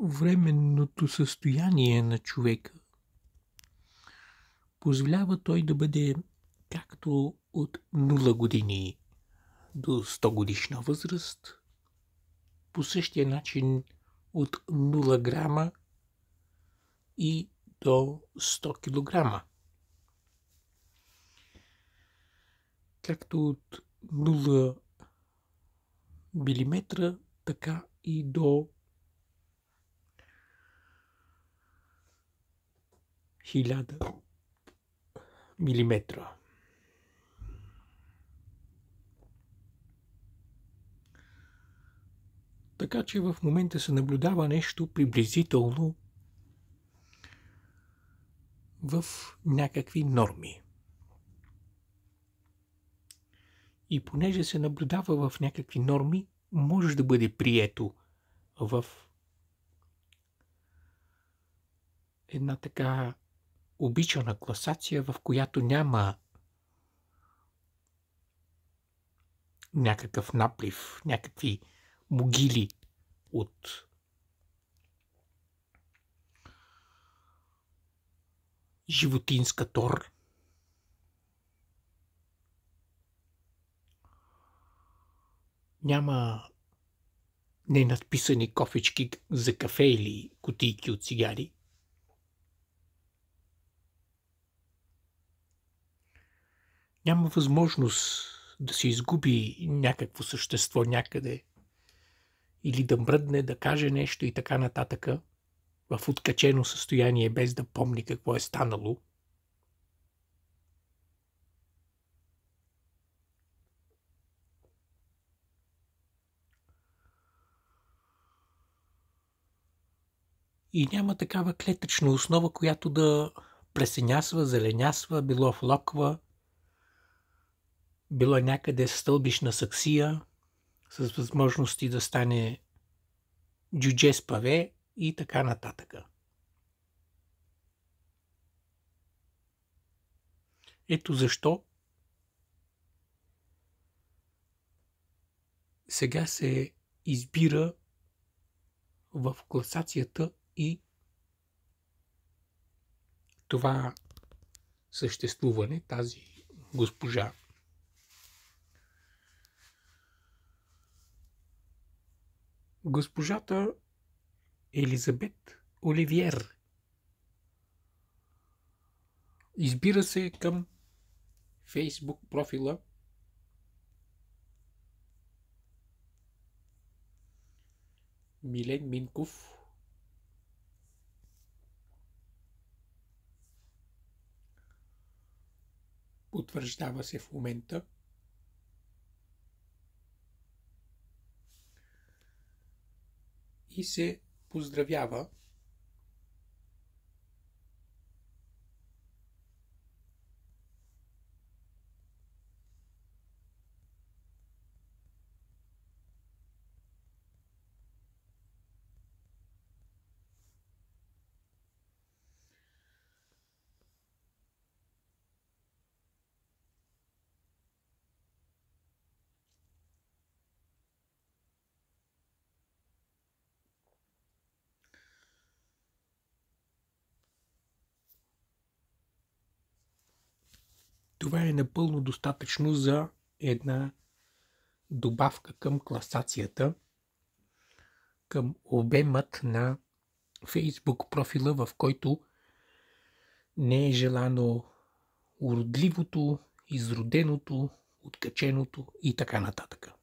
временното състояние на човека позволява той да бъде както от 0 години до 100 годишна възраст, по същия начин от 0 грама и до 100 килограма. Както от 0 милиметра, така и до 1000 милиметра. Така че в момента се наблюдава нещо приблизително в някакви норми. И понеже се наблюдава в някакви норми, може да бъде прието в една така обичана класация, в която няма някакъв наплив, някакви могили от животинска тор. Няма ненадписани кофички за кафе или кутийки от цигари. Няма възможност да се изгуби някакво същество някъде или да мръдне, да каже нещо и така нататък в откачено състояние, без да помни какво е станало. И няма такава клетъчна основа, която да плесенясва, зеленясва, било в локва, било някъде стълбищна саксия, с възможности да стане джудже с паве и така нататък. Ето защо сега се избира в класацията и това съществуване, тази госпожа. Госпожата Елизабет Оливиер. Избира се към Фейсбук профила Милен Минков. Потвърждава се в момента. И се поздравява това е напълно достатъчно за една добавка към класацията, към обемът на Фейсбук профила, в който не е желано уродливото, изроденото, откаченото и така нататък.